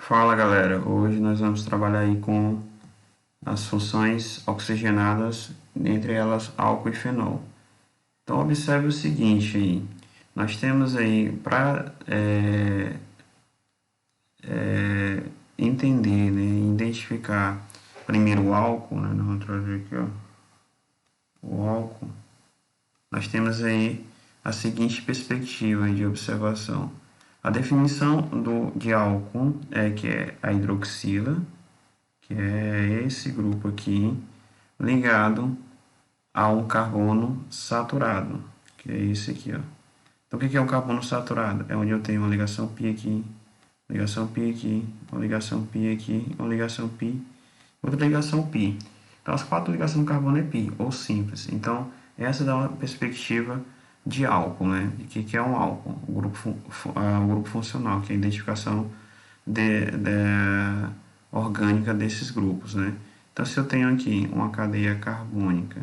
Fala galera, hoje nós vamos trabalhar aí com as funções oxigenadas, entre elas álcool e fenol. Então observe o seguinte aí, nós temos aí para entender, né, identificar primeiro o álcool, né, vamos trazer aqui ó, o álcool, nós temos aí a seguinte perspectiva de observação. A definição de álcool é que é a hidroxila, que é esse grupo aqui, ligado a um carbono saturado, que é esse aqui, ó. Então, o que é um carbono saturado? É onde eu tenho uma ligação π aqui, ligação π aqui, uma ligação π aqui, uma ligação π, outra ligação π. Então, as quatro ligações do carbono é π, ou simples. Então, essa dá uma perspectiva de álcool, né? De que é um álcool, o grupo funcional, que é a identificação orgânica desses grupos, né? Então, se eu tenho aqui uma cadeia carbônica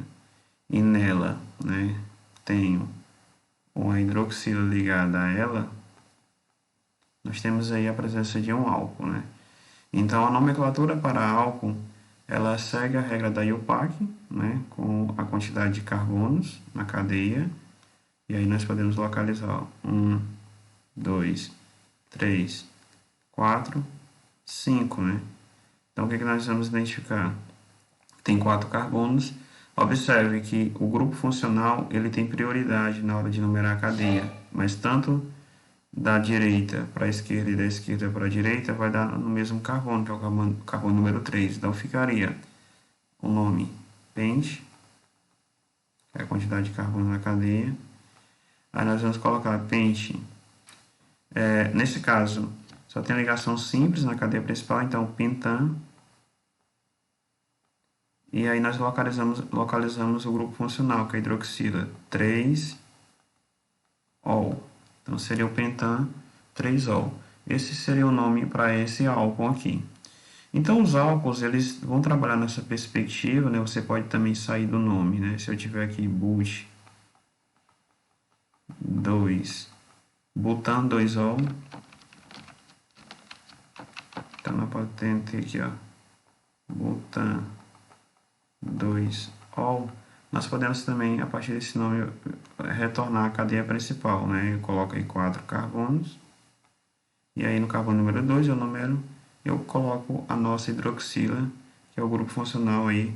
e nela, né, tenho uma hidroxila ligada a ela, nós temos aí a presença de um álcool, né? Então, a nomenclatura para álcool, ela segue a regra da IUPAC, né, com a quantidade de carbonos na cadeia, e aí nós podemos localizar 1, 2, 3, 4, 5, né? Então, o que nós vamos identificar? Tem 4 carbonos. Observe que o grupo funcional ele tem prioridade na hora de numerar a cadeia, mas tanto da direita para a esquerda e da esquerda para a direita vai dar no mesmo carbono, que é o carbono número 3. Então, ficaria o nome pente, que é a quantidade de carbono na cadeia. Aí nós vamos colocar pente. Nesse caso, só tem ligação simples na cadeia principal, então pentan. E aí nós localizamos o grupo funcional, que é a hidroxila 3-ol. Então seria o pentan 3-ol. Esse seria o nome para esse álcool aqui. Então os álcools, eles vão trabalhar nessa perspectiva, né? Você pode também sair do nome, né? Se eu tiver aqui but 2, butan 2-ol. Então nós podemos ter aqui, ó, butan 2-ol, nós podemos também, a partir desse nome, retornar a cadeia principal, né? Eu coloco aí 4 carbonos, e aí no carbono número 2 eu coloco a nossa hidroxila, que é o grupo funcional aí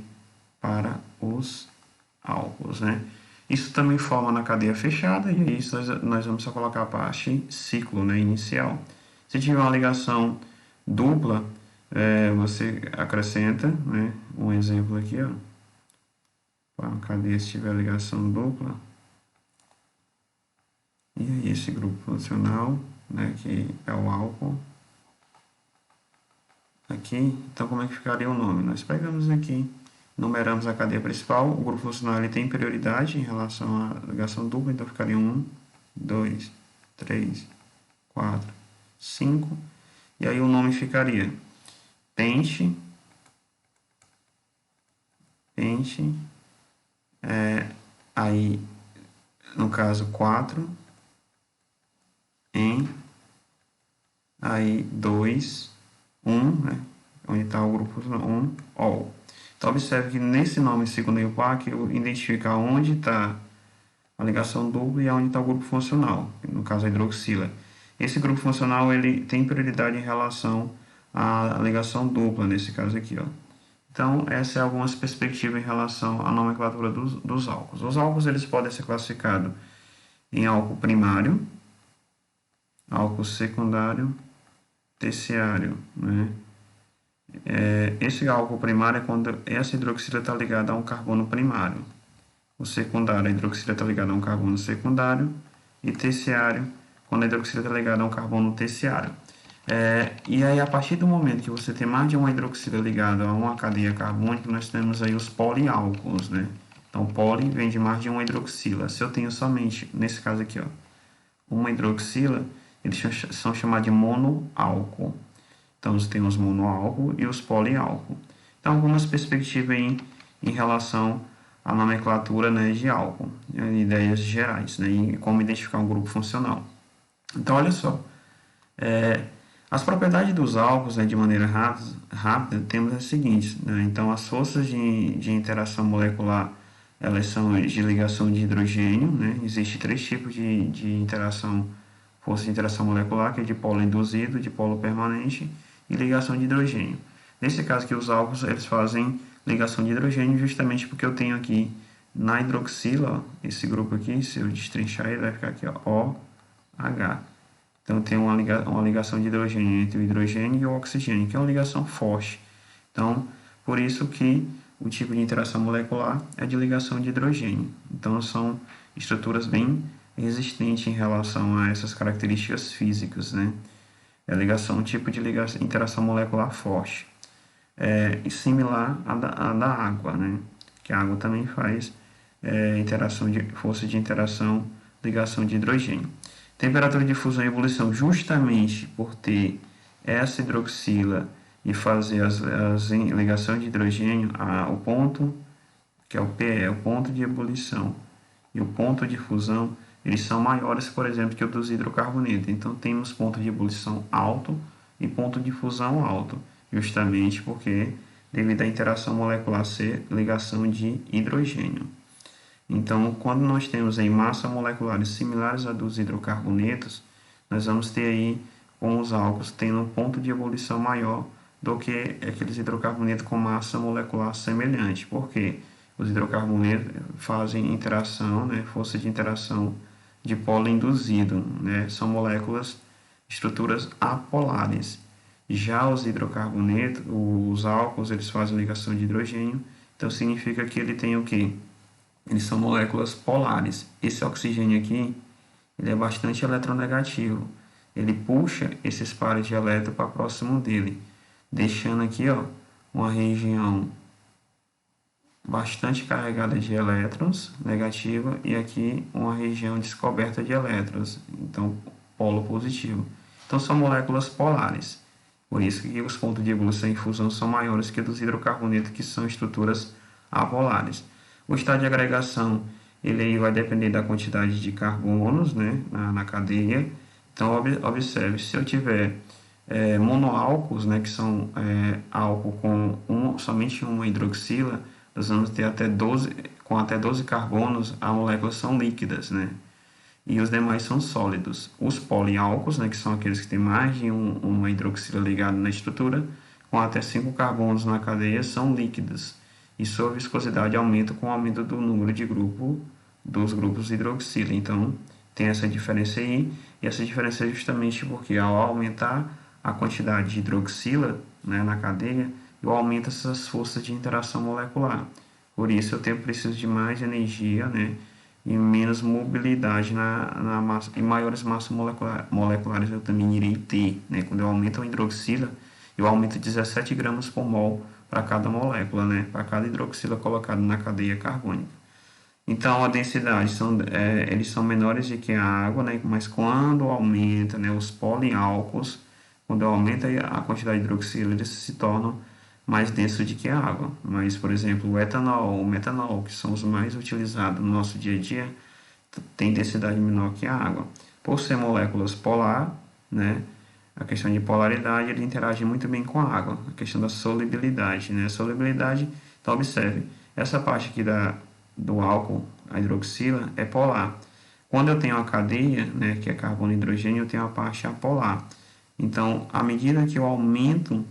para os álcools, né? Isso também forma na cadeia fechada, e aí nós vamos só colocar a parte ciclo, né, inicial. Se tiver uma ligação dupla, você acrescenta, né, um exemplo aqui, ó, para a cadeia se tiver ligação dupla, e aí esse grupo funcional, né, que é o álcool, aqui, então como é que ficaria o nome? Nós pegamos aqui, numeramos a cadeia principal, o grupo funcional ele tem prioridade em relação à ligação dupla, então ficaria 1, 2, 3, 4, 5, e aí o nome ficaria pente, aí no caso 4, aí 2, 1, né, onde está o grupo 1, ol. Então observe que nesse nome segundo a IUPAC eu identifico onde está a ligação dupla e onde está o grupo funcional, no caso a hidroxila. Esse grupo funcional ele tem prioridade em relação à ligação dupla, nesse caso aqui, ó. Então, essas são algumas perspectivas em relação à nomenclatura dos álcools. Os álcools eles podem ser classificados em álcool primário, álcool secundário, terciário, né? Esse álcool primário é quando essa hidroxila está ligada a um carbono primário. O secundário, a hidroxila está ligada a um carbono secundário. E terciário, quando a hidroxila está ligada a um carbono terciário. E aí, a partir do momento que você tem mais de uma hidroxila ligada a uma cadeia carbônica, nós temos aí os poliálcools, né? Então, poli vem de mais de uma hidroxila. Se eu tenho somente, nesse caso aqui, ó, uma hidroxila, eles são chamados de monoálcool. Então, tem os monoálcool e os poliálcool. Então, algumas perspectivas em relação à nomenclatura, né, de álcool, ideias gerais, né, e como identificar um grupo funcional. Então, olha só, As propriedades dos álcools, né, de maneira rápida, temos as seguintes, né? Então, as forças de interação molecular, elas são de ligação de hidrogênio, né? Existem três tipos de interação, força de interação molecular, que é de polo induzido, de polo permanente e ligação de hidrogênio. Nesse caso aqui, os álcools, eles fazem ligação de hidrogênio justamente porque eu tenho aqui na hidroxila, ó, esse grupo aqui, se eu destrinchar, ele vai ficar aqui, ó, OH. Então, tem uma ligação de hidrogênio entre o hidrogênio e o oxigênio, que é uma ligação forte. Então, por isso que o tipo de interação molecular é de ligação de hidrogênio. Então, são estruturas bem resistentes em relação a essas características físicas, né? É um tipo de interação molecular forte. É similar à da água, né? Que a água também faz força de interação, ligação de hidrogênio. Temperatura de fusão e ebulição, justamente por ter essa hidroxila e fazer as ligações de hidrogênio, o ponto, que é o PE, o ponto de ebulição, e o ponto de fusão, eles são maiores, por exemplo, que o dos hidrocarbonetos. Então, temos ponto de ebulição alto e ponto de fusão alto, justamente porque, devido à interação molecular ser ligação de hidrogênio. Então, quando nós temos aí massas moleculares similares à dos hidrocarbonetos, nós vamos ter aí com os álcools tendo um ponto de ebulição maior do que aqueles hidrocarbonetos com massa molecular semelhante. Por quê? Os hidrocarbonetos fazem interação, né, força de interação de polo induzido, né, são moléculas, estruturas apolares. Já os hidrocarbonetos, os álcools, eles fazem ligação de hidrogênio, então significa que ele tem o quê? Eles são moléculas polares. Esse oxigênio aqui, ele é bastante eletronegativo. Ele puxa esses pares de elétron para próximo dele, deixando aqui, ó, uma região bastante carregada de elétrons, negativa, e aqui uma região descoberta de elétrons, então polo positivo. Então são moléculas polares. Por isso que os pontos de ebulição e fusão são maiores que dos hidrocarbonetos, que são estruturas apolares. O estado de agregação, ele aí vai depender da quantidade de carbonos, né, na cadeia. Então, observe, se eu tiver monoálcools, né, que são álcool com somente uma hidroxila, nós vamos ter com até 12 carbonos, as moléculas são líquidas, né? E os demais são sólidos. Os poliálcools, né, que são aqueles que têm mais de uma hidroxila ligada na estrutura, com até 5 carbonos na cadeia, são líquidos. E sua viscosidade aumenta com o aumento do número de dos grupos de hidroxila. Então, tem essa diferença aí. E essa diferença é justamente porque ao aumentar a quantidade de hidroxila, né, na cadeia, eu aumento essas forças de interação molecular. Por isso, preciso de mais energia, né, e menos mobilidade na massa, e maiores massas moleculares eu também irei ter, né? Quando eu aumento a hidroxila, eu aumento 17 gramas por mol para cada molécula, né? Para cada hidroxila colocada na cadeia carbônica. Então, a densidade, eles são menores do que a água, né? Mas quando aumenta, né, os poliálcools, quando aumenta a quantidade de hidroxila, eles se tornam mais denso do que a água. Mas, por exemplo, o etanol, o metanol, que são os mais utilizados no nosso dia a dia, tem densidade menor que a água. Por ser moléculas polar, né, a questão de polaridade, ele interage muito bem com a água. A questão da solubilidade, né, solubilidade, então observe, essa parte aqui do álcool, a hidroxila, é polar. Quando eu tenho a cadeia, né, que é carbono e hidrogênio, eu tenho a parte apolar. Então, à medida que eu aumento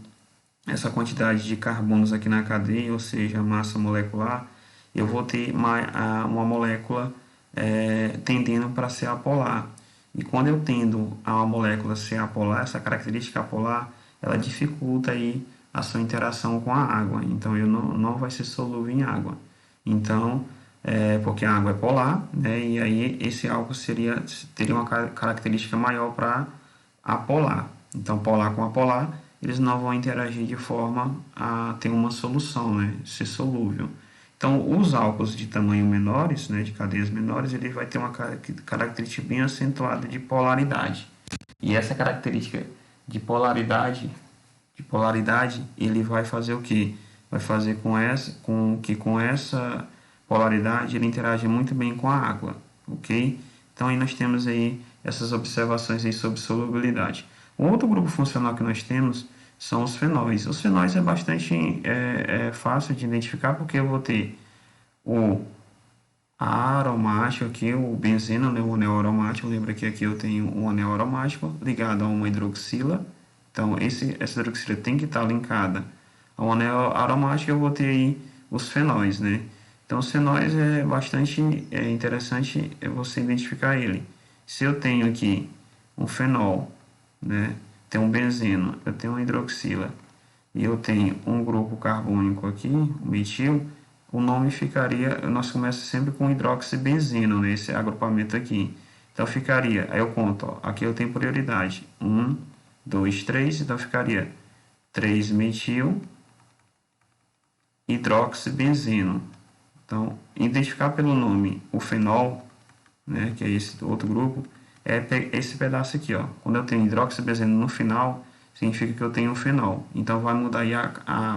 essa quantidade de carbonos aqui na cadeia, ou seja, a massa molecular, eu vou ter uma molécula tendendo para ser apolar. E quando eu tendo a molécula ser apolar, essa característica apolar, ela dificulta aí a sua interação com a água. Então, eu não vai ser solúvel em água. Então, porque a água é polar, né? E aí esse álcool teria uma característica maior para apolar. Então, polar com apolar, eles não vão interagir de forma a ter uma solução, né? Ser solúvel. Então, os álcools de tamanho menores, né, de cadeias menores, ele vai ter uma característica bem acentuada de polaridade. E essa característica de polaridade, ele vai fazer o quê? Vai fazer com essa polaridade ele interage muito bem com a água, ok? Então, aí nós temos aí essas observações aí sobre solubilidade. O outro grupo funcional que nós temos são os fenóis. Os fenóis é bastante fácil de identificar, porque eu vou ter o aromático aqui, o benzeno, né, o anel aromático. Lembra que aqui eu tenho um anel aromático ligado a uma hidroxila. Então, essa hidroxila tem que estar linkada ao anel aromático. Eu vou ter aí os fenóis, né? Então, os fenóis é bastante interessante você identificar ele. Se eu tenho aqui um fenol, né, tem um benzeno, eu tenho uma hidroxila e eu tenho um grupo carbônico aqui, o metil, o nome ficaria, nós começamos sempre com hidroxibenzeno, né, esse agrupamento aqui. Então ficaria, aí eu conto, ó, aqui eu tenho prioridade, 1, 2, 3, então ficaria 3-metil hidroxibenzeno. Então, identificar pelo nome o fenol, né, que é esse outro grupo, é esse pedaço aqui, ó. Quando eu tenho hidroxibenzeno no final, significa que eu tenho um fenol. Então vai mudar aí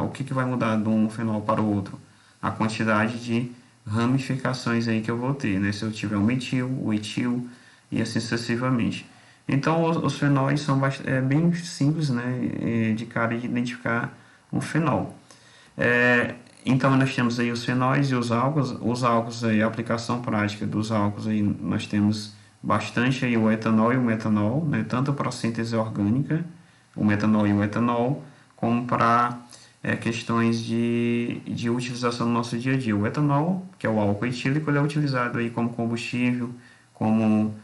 o que vai mudar de um fenol para o outro? A quantidade de ramificações aí que eu vou ter, né? Se eu tiver o metil, o etil e assim sucessivamente. Então os fenóis são bem simples, né, de cara de identificar um fenol. Então nós temos aí os fenóis e os álcools aí, a aplicação prática dos álcools aí nós temos bastante aí o etanol e o metanol, né, tanto para a síntese orgânica, o metanol e o etanol, como para questões de utilização no nosso dia a dia. O etanol, que é o álcool etílico, ele é utilizado aí como combustível, como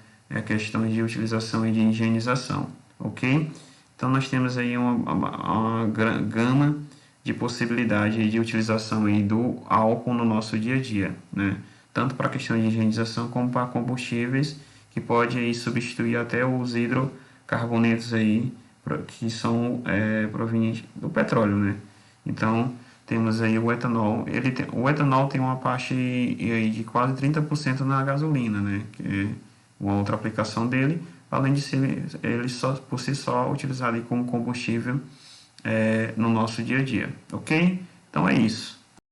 questões de utilização e de higienização, ok? Então nós temos aí uma gama de possibilidade de utilização aí do álcool no nosso dia a dia, né? Tanto para questão de higienização como para combustíveis, que pode aí substituir até os hidrocarbonetos aí que são provenientes do petróleo, né? Então temos aí o etanol. O etanol tem uma parte aí de quase 30% na gasolina, né? Que é uma outra aplicação dele, além de ser ele só por si só utilizado aí como combustível no nosso dia a dia, ok? Então é isso.